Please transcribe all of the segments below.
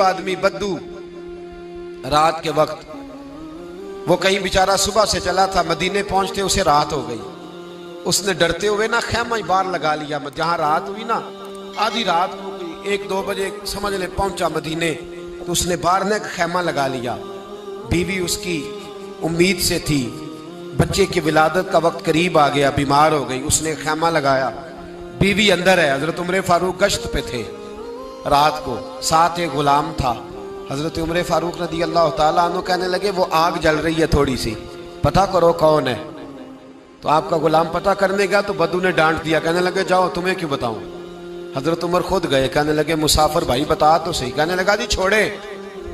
आदमी बद्दू रात के वक्त वो कहीं बेचारा सुबह से चला था, मदीने पहुंचते उसे रात हो गई। उसने डरते हुए ना खैमा ही बाहर लगा लिया। जहां रात हुई ना, आधी रात हो गई, 1-2 बजे समझ ले पहुंचा मदीने, तो उसने बाहर ने खैमा लगा लिया। बीवी उसकी उम्मीद से थी, बच्चे की विलादत का वक्त करीब आ गया, बीमार हो गई, उसने खैमा लगाया। बीवी अंदर है, हजरत उमर फारूक गश्त पे थे रात को, साथ एक गुलाम था। हजरत उमर फारूक रदी अल्लाह ताला अन्हु कहने लगे वो आग जल रही है थोड़ी सी, पता करो कौन है। तो आपका गुलाम पता करने गया तो बद्दू ने डांट दिया, कहने लगे जाओ तुम्हें क्यों बताऊं। हजरत उमर खुद गए, कहने लगे मुसाफिर भाई बता तो सही। कहने लगा जी छोड़े,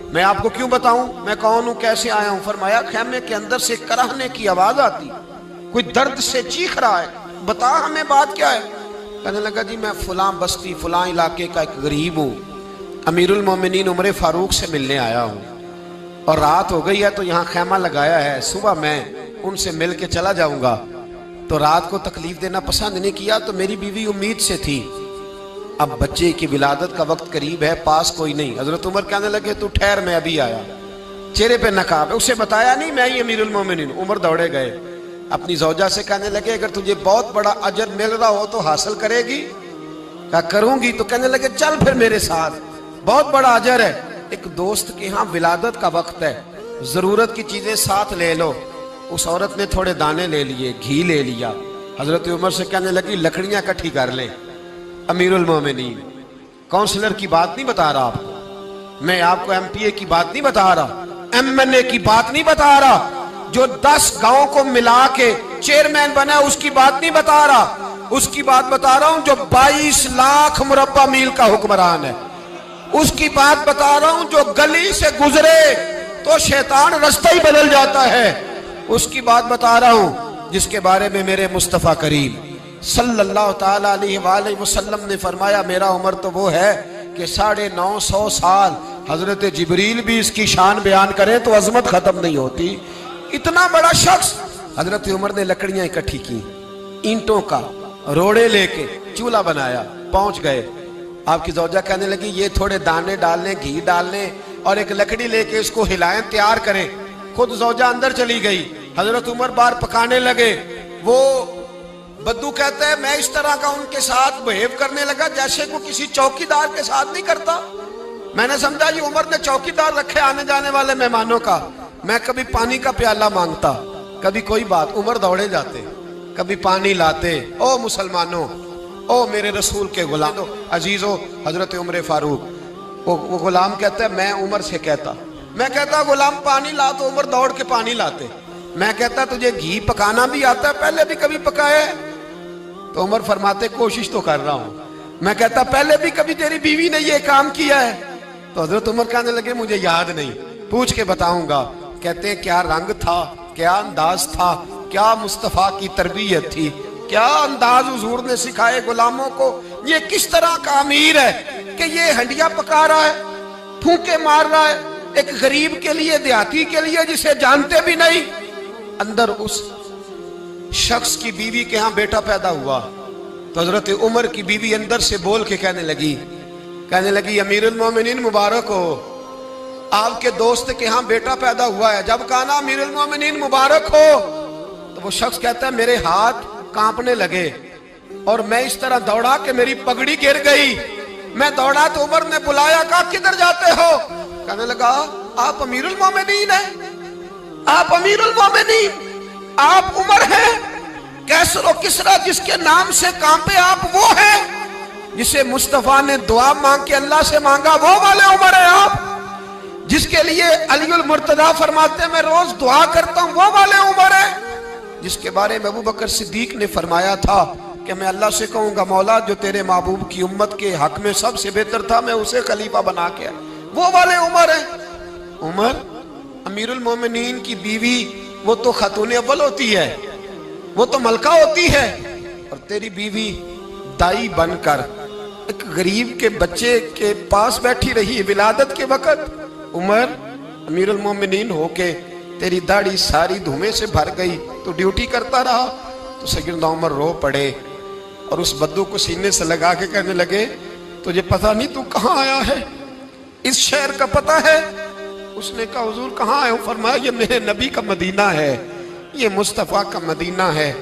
मैं आपको क्यों बताऊं, मैं कौन हूं, कैसे आया हूं। फरमाया खैमे के अंदर से कराहने की आवाज आती, कोई दर्द से चीख रहा है, बता हमें बात क्या है। कहने लगा जी मैं फुला बस्ती फुला इलाके का एक गरीब हूँ, अमीरुल मोमिनीन उमर फारूक से मिलने आया हूँ और रात हो गई है तो यहाँ खैमा लगाया है, सुबह मैं उनसे मिल के चला जाऊंगा। तो रात को तकलीफ देना पसंद नहीं किया, तो मेरी बीवी उम्मीद से थी, अब बच्चे की विलादत का वक्त करीब है, पास कोई नहीं। हजरत उमर कहने लगे तू ठहर, मैं अभी आया। चेहरे पे नकाब है, उसे बताया नहीं मैं ही अमीरुल मोमिनीन। उमर दौड़े गए, अपनी जौजा से कहने लगे अगर तुझे बहुत बड़ा अजर मिल रहा हो तो हासिल करेगी। क्या करूंगी। तो कहने लगे चल फिर मेरे साथ, बहुत बड़ा अजर है। एक दोस्त के यहाँ विलादत का वक्त है, जरूरत की चीजें साथ ले लो। उस औरत ने थोड़े दाने ले लिए, घी ले लिया। हजरत उमर से कहने लगी लकड़ियां इकट्ठी कर ले। अमीरुल मोमिनीन, काउंसलर की बात नहीं बता रहा आपको मैं, आपको MPA की बात नहीं बता रहा, MNA की बात नहीं बता रहा, जो 10 गांव को मिला के चेयरमैन बना उसकी बात नहीं बता रहा, उसकी बात बता रहा हूं जो 22 लाख मुरब्बा मील का हुक्मरान है। उसकी बात बता रहा हूं जो गली से गुजरे तो शैतान रास्ता ही बदल जाता है। उसकी बात बता रहा हूं जिसके बारे में मेरे मुस्तफा करीम सल्लल्लाहु ताला अलैहि वसल्लम ने फरमाया मेरा उम्र तो वो है कि 950 साल हजरत जिब्रील भी इसकी शान बयान करें तो अजमत खत्म नहीं होती। इतना बड़ा शख्स। हजरत उमर ने लकड़ियां इकट्ठी की, ईंटों का रोड़े लेके चूल्हा बनाया, पहुंच गए। आपकी जौजा कहने लगी ये थोड़े दाने डालने, घी डालने और एक लकड़ी लेके इसको हिलाएं, तैयार करें। खुद जौजा अंदर चली गई, हजरत उमर बाहर पकाने लगे। वो बद्दू कहते हैं मैं इस तरह का उनके साथ बिहेव करने लगा जैसे को किसी चौकीदार के साथ नहीं करता। मैंने समझा ये उमर ने चौकीदार रखे आने जाने वाले मेहमानों का। मैं कभी पानी का प्याला मांगता, कभी कोई बात, उमर दौड़े जाते, कभी पानी लाते। ओ मुसलमानों, ओ मेरे रसूल के गुलाम अजीजो, हजरत उमर फारूक। वो गुलाम कहता है मैं उमर से कहता, मैं कहता गुलाम पानी ला, तो उमर दौड़ के पानी लाते। मैं कहता तुझे घी पकाना भी आता है, पहले भी कभी पकाया है? तो उमर फरमाते कोशिश तो कर रहा हूं। मैं कहता पहले भी कभी तेरी बीवी ने ये काम किया है? तो हजरत उमर कहने लगे मुझे याद नहीं, पूछ के बताऊंगा। कहते क्या रंग था, क्या अंदाज था, क्या मुस्तफा की तरबियत थी, क्या अंदाज हुजूर ने सिखाए गुलामों को। ये किस तरह का अमीर है कि ये हंडिया पका रहा है, फूंके मार रहा है एक गरीब के लिए, देहाती के लिए जिसे जानते भी नहीं। अंदर उस शख्स की बीवी के यहाँ बेटा पैदा हुआ तो हजरत उमर की बीवी अंदर से बोल के कहने लगी अमीरुल मोमिनीन मुबारक हो, आपके दोस्त के यहाँ बेटा पैदा हुआ है। जब कहा ना अमीरुल मोमिनीन मुबारक हो तो वो शख्स कहता है मेरे हाथ कांपने लगे और मैं इस तरह दौड़ा कि मेरी पगड़ी गिर गई। मैं दौड़ा तो उमर ने बुलाया, कहा किधर जाते हो? कहने लगा आप अमीरुल मोमिनीन हैं, आप अमीरुल मोमिनीन, आप उमर हैं। कैसर किसरा जिसके नाम से कांपे आप वो हैं जिसे मुस्तफा ने दुआ मांग के अल्लाह से मांगा, वो वाले उमर है आप। जिसके लिए अलीउल मुर्तजा फरमाते हैं मैं रोज दुआ करता हूं, वो वाले उमर है। जिसके बारे में अबू बकर सिद्दीक ने फरमाया था कि मैं अल्लाह से कहूंगा मौला जो तेरे महबूब की उम्मत के हक में सबसे बेहतर था मैं उसे खलीफा बना के, वो वाले उमर है। उमर अमीरुल मोमिनीन की बीवी वो तो खातून अव्वल होती है, वो तो मलका होती है, और तेरी बीवी दाई बनकर एक गरीब के बच्चे के पास बैठी रही विलादत के वक्त। उमर अमीरुल मोमिनीन होके तेरी दाढ़ी सारी धुएं से भर गई, तो ड्यूटी करता रहा। तो सैयदना उमर रो पड़े और उस बद्दू को सीने से लगा के कहने लगे तुझे पता नहीं तू कहाँ आया है, इस शहर का पता है? उसने कहा हुजूर कहाँ है? फरमाया ये मेरे नबी का मदीना है, ये मुस्तफ़ा का मदीना है।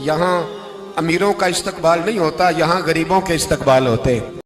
यहाँ अमीरों का इस्तकबाल नहीं होता, यहाँ गरीबों के इस्तकबाल होते।